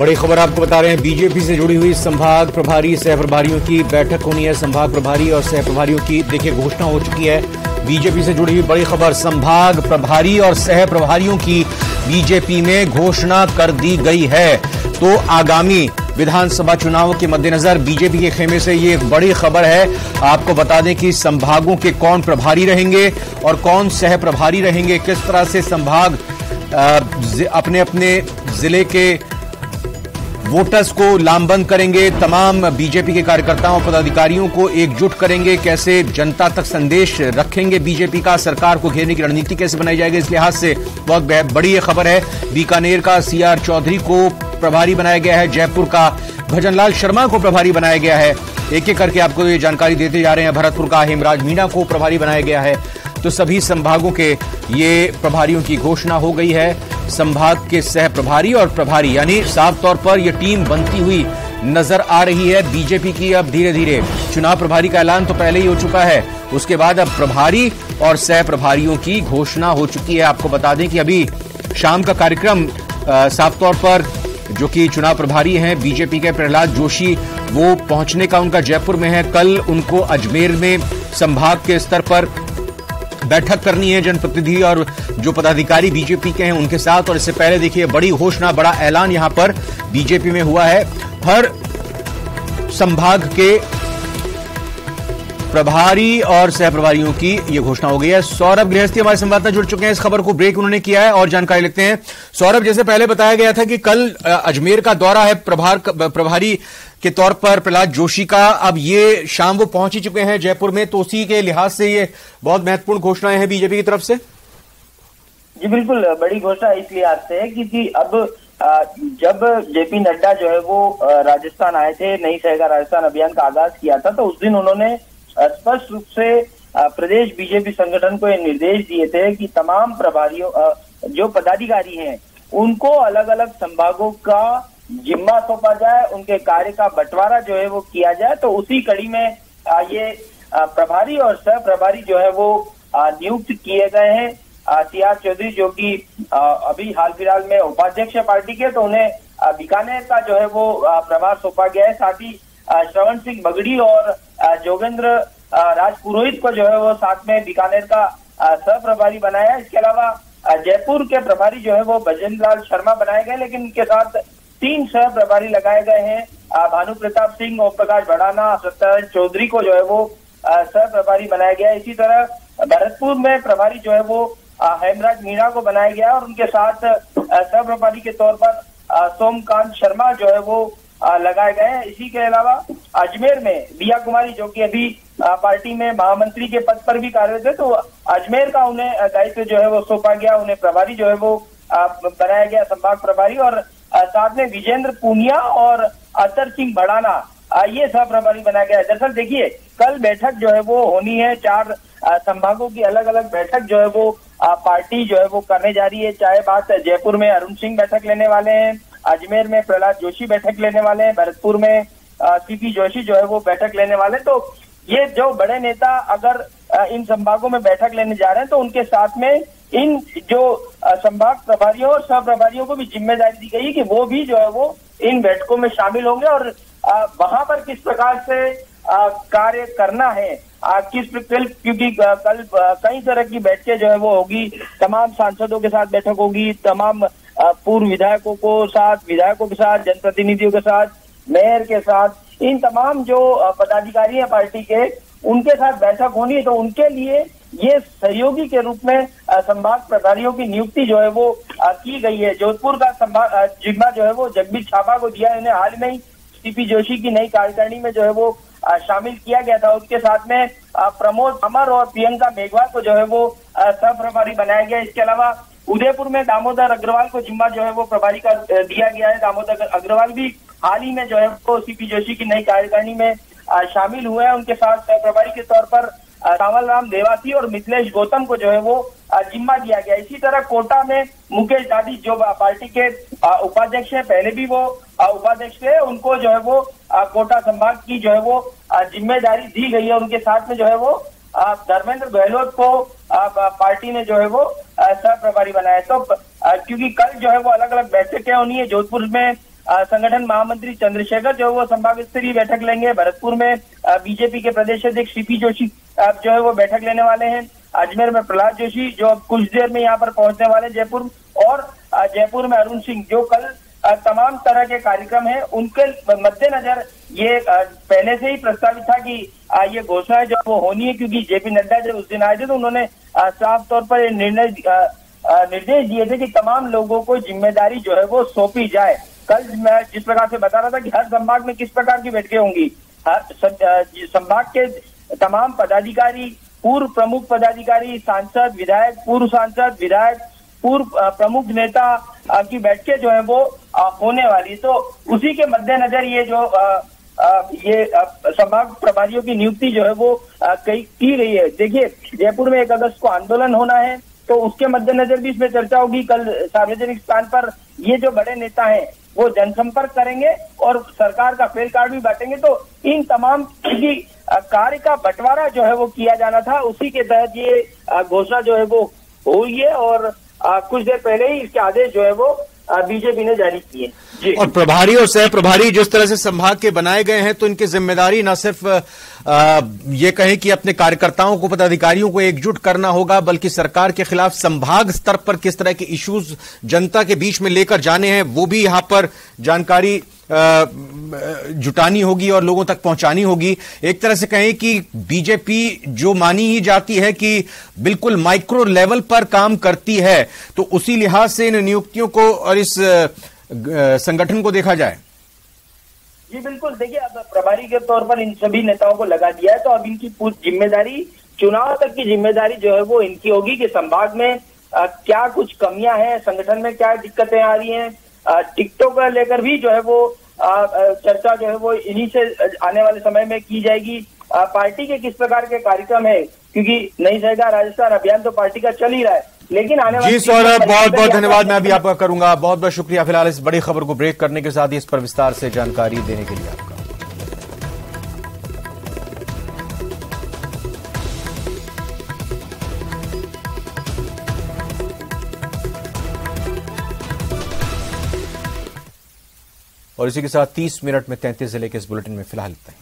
बड़ी खबर आपको बता रहे हैं, बीजेपी से जुड़ी हुई संभाग प्रभारी सह प्रभारियों की बैठक होनी है। संभाग प्रभारी और सह प्रभारियों की देखिए घोषणा हो चुकी है। बीजेपी से जुड़ी हुई बड़ी खबर, संभाग प्रभारी और सह प्रभारियों की बीजेपी में घोषणा कर दी गई है। तो आगामी विधानसभा चुनाव के मद्देनजर बीजेपी के खेमे से ये एक बड़ी खबर है। आपको बता दें कि संभागों के कौन प्रभारी रहेंगे और कौन सह प्रभारी रहेंगे, किस तरह से संभाग अपने अपने जिले के वोटर्स को लामबंद करेंगे, तमाम बीजेपी के कार्यकर्ताओं और पदाधिकारियों को एकजुट करेंगे, कैसे जनता तक संदेश रखेंगे बीजेपी का, सरकार को घेरने की रणनीति कैसे बनाई जाएगी। इस लिहाज से बहुत बड़ी ये खबर है। बीकानेर का सीआर चौधरी को प्रभारी बनाया गया है, जयपुर का भजनलाल शर्मा को प्रभारी बनाया गया है। एक एक करके आपको ये जानकारी देते जा रहे हैं। भरतपुर का हेमराज मीणा को प्रभारी बनाया गया है। तो सभी संभागों के ये प्रभारियों की घोषणा हो गई है। संभाग के सह प्रभारी और प्रभारी, यानी साफ तौर पर यह टीम बनती हुई नजर आ रही है बीजेपी की। अब धीरे धीरे चुनाव प्रभारी का ऐलान तो पहले ही हो चुका है, उसके बाद अब प्रभारी और सह प्रभारियों की घोषणा हो चुकी है। आपको बता दें कि अभी शाम का कार्यक्रम साफ तौर पर जो कि चुनाव प्रभारी हैं बीजेपी के प्रहलाद जोशी, वो पहुंचने का उनका जयपुर में है। कल उनको अजमेर में संभाग के स्तर पर बैठक करनी है जनप्रतिनिधि और जो पदाधिकारी बीजेपी के हैं उनके साथ। और इससे पहले देखिए बड़ी घोषणा, बड़ा ऐलान यहां पर बीजेपी में हुआ है। हर संभाग के प्रभारी और सह प्रभारियों की यह घोषणा हो गई है। सौरभ गृहस्थी हमारे संवाददाता जुड़ चुके हैं, इस खबर को ब्रेक उन्होंने किया है और जानकारी लेते हैं। सौरभ, जैसे पहले बताया गया था कि कल अजमेर का दौरा है प्रभारी के तौर पर प्रहलाद जोशी का, अब ये शाम वो पहुंच ही चुके हैं जयपुर में, तो उसी के लिहाज से ये बहुत महत्वपूर्ण घोषणाएं हैं बीजेपी की तरफ से। जी बिल्कुल, बड़ी घोषणा इस लिहाज से है कि अब जब जेपी नड्डा जो है वो राजस्थान आए थे, नई सहकार राजस्थान अभियान का आगाज किया था, तो उस दिन उन्होंने स्पष्ट रूप से प्रदेश बीजेपी संगठन को ये निर्देश दिए थे कि तमाम प्रभारियों जो पदाधिकारी हैं उनको अलग अलग संभागों का जिम्मा सौंपा जाए, उनके कार्य का बंटवारा जो है वो किया जाए। तो उसी कड़ी में ये प्रभारी और सह प्रभारी जो है वो नियुक्त किए गए हैं। सीआर चौधरी जो कि अभी हाल फिलहाल में उपाध्यक्ष पार्टी के, तो उन्हें बीकानेर का जो है वो प्रभार सौंपा गया है। साथ ही श्रवण सिंह बगड़ी और जोगेंद्र राजपुरोहित को जो है वो साथ में बीकानेर का सह प्रभारी बनाया। इसके अलावा जयपुर के प्रभारी जो है वो भजनलाल शर्मा बनाए गए, लेकिन इनके साथ 3 सह प्रभारी लगाए गए हैं। भानु प्रताप सिंह, ओम प्रकाश भड़ाना, सत्यनारायण चौधरी को जो है वो सह प्रभारी बनाया गया। इसी तरह भरतपुर में प्रभारी जो है वो हेमराज मीणा को बनाया गया और उनके साथ सह प्रभारी के तौर पर सोमकांत शर्मा जो है वो लगाए गए हैं। इसी के अलावा अजमेर में दिया कुमारी जो कि अभी पार्टी में महामंत्री के पद पर भी कार्यरत है, तो अजमेर का उन्हें दायित्व जो है वो सौंपा गया, उन्हें प्रभारी जो है वो बनाया गया संभाग प्रभारी। और साथ में विजेंद्र पूनिया और अतर सिंह भड़ाना ये सह प्रभारी बनाया गया है। दरअसल देखिए, कल बैठक जो है वो होनी है, 4 संभागों की अलग अलग बैठक जो है वो पार्टी जो है वो करने जा रही है। चाहे बात जयपुर में अरुण सिंह बैठक लेने वाले हैं, अजमेर में प्रहलाद जोशी बैठक लेने वाले हैं, भरतपुर में सीपी जोशी जो है वो बैठक लेने वाले। तो ये जो बड़े नेता अगर इन संभागों में बैठक लेने जा रहे हैं, तो उनके साथ में इन जो संभाग प्रभारियों और सह प्रभारियों को भी जिम्मेदारी दी गई है कि वो भी जो है वो इन बैठकों में शामिल होंगे और वहां पर किस प्रकार से कार्य करना है, क्योंकि कल कई तरह की बैठकें जो है वो होगी। तमाम सांसदों के साथ बैठक होगी, तमाम पूर्व विधायकों को साथ, विधायकों के साथ, जनप्रतिनिधियों के साथ, मेयर के साथ, इन तमाम जो पदाधिकारी हैं पार्टी के, उनके साथ बैठक होनी है। तो उनके लिए ये सहयोगी के रूप में संभाग प्रभारियों की नियुक्ति जो है वो की गई है। जोधपुर का संभाग जिम्मा जो है वो जगदीश छापा को दिया है। इन्हें हाल में ही सीपी जोशी की नई कार्यकारिणी में जो है वो शामिल किया गया था। उसके साथ में प्रमोद अमर और प्रियंका मेघवाल को जो है वो सह प्रभारी बनाया गया। इसके अलावा उदयपुर में दामोदर अग्रवाल को जिम्मा जो है वो प्रभारी का दिया गया है। दामोदर अग्रवाल भी हाल ही में जो है वो सीपी जोशी की नई कार्यकारिणी में शामिल हुए हैं। उनके साथ सह प्रभारी के तौर पर सावल राम देवासी और मिथिलेश गौतम को जो है वो जिम्मा दिया गया। इसी तरह कोटा में मुकेश दादी जो पार्टी के उपाध्यक्ष है, पहले भी वो उपाध्यक्ष थे, उनको जो है वो कोटा संभाग की जो है वो जिम्मेदारी दी गई है। उनके साथ में जो है वो धर्मेंद्र गहलोत को पार्टी ने जो है वो सह प्रभारी बनाया। तो क्योंकि कल जो है वो अलग अलग बैठकें होनी है, जोधपुर में संगठन महामंत्री चंद्रशेखर जो है वो संभाग स्तरीय बैठक लेंगे। भरतपुर में बीजेपी के प्रदेश अध्यक्ष सीपी जोशी जो है वो बैठक लेने वाले हैं। अजमेर में प्रहलाद जोशी जो अब कुछ देर में यहाँ पर पहुंचने वाले जयपुर, और जयपुर में अरुण सिंह जो कल तमाम तरह के कार्यक्रम हैं उनके मद्देनजर ये पहले से ही प्रस्तावित था कि ये घोषणा जो वो होनी है, क्योंकि जेपी नड्डा जब उस दिन आए थे तो उन्होंने साफ तौर पर निर्देश दिए थे कि तमाम लोगों को जिम्मेदारी जो है वो सौंपी जाए। कल मैं जिस प्रकार से बता रहा था कि हर संभाग में किस प्रकार की बैठकें होंगी, हर संभाग के तमाम पदाधिकारी, पूर्व प्रमुख पदाधिकारी, सांसद, विधायक, पूर्व सांसद, विधायक, पूर्व प्रमुख नेता की बैठकें जो है वो होने वाली। तो उसी के मद्देनजर ये जो ये संभाग प्रभारियों की नियुक्ति जो है वो की गई है। देखिए, जयपुर में 1 अगस्त को आंदोलन होना है तो उसके मद्देनजर भी इसमें चर्चा होगी। कल सार्वजनिक स्थान पर ये जो बड़े नेता हैं वो जनसंपर्क करेंगे और सरकार का फेल कार्ड भी बांटेंगे। तो इन तमाम की कार्य का बंटवारा जो है वो किया जाना था, उसी के तहत ये घोषणा जो है वो हुई है और कुछ देर पहले ही इसके आदेश जो है वो बीजेपी ने जारी किए जी। और प्रभारी और सह प्रभारी जिस तरह से संभाग के बनाए गए हैं तो इनकी जिम्मेदारी न सिर्फ ये कहें कि अपने कार्यकर्ताओं को, पदाधिकारियों को एकजुट करना होगा, बल्कि सरकार के खिलाफ संभाग स्तर पर किस तरह के इश्यूज जनता के बीच में लेकर जाने हैं वो भी यहां पर जानकारी जुटानी होगी और लोगों तक पहुंचानी होगी। एक तरह से कहें कि बीजेपी जो मानी ही जाती है कि बिल्कुल माइक्रो लेवल पर काम करती है, तो उसी लिहाज से इन नियुक्तियों को और इस संगठन को देखा जाए। जी बिल्कुल, देखिए अब प्रभारी के तौर पर इन सभी नेताओं को लगा दिया है तो अब इनकी पूरी जिम्मेदारी, चुनाव तक की जिम्मेदारी जो है वो इनकी होगी कि संभाग में क्या कुछ कमियां हैं, संगठन में क्या दिक्कतें आ रही हैं। टिकटों को लेकर भी जो है वो चर्चा जो है वो इन्हीं से आने वाले समय में की जाएगी। पार्टी के किस प्रकार के कार्यक्रम है, क्योंकि नई सहकार राजस्थान अभियान तो पार्टी का चल ही रहा है, लेकिन आने वाले। जी सौरभ, बहुत बहुत धन्यवाद मैं भी आपका करूंगा। बहुत बहुत शुक्रिया फिलहाल इस बड़ी खबर को ब्रेक करने के साथ ही इस पर विस्तार से जानकारी देने के लिए आपका। और इसी के साथ 30 मिनट में 33 जिले के इस बुलेटिन में फिलहाल इतना ही।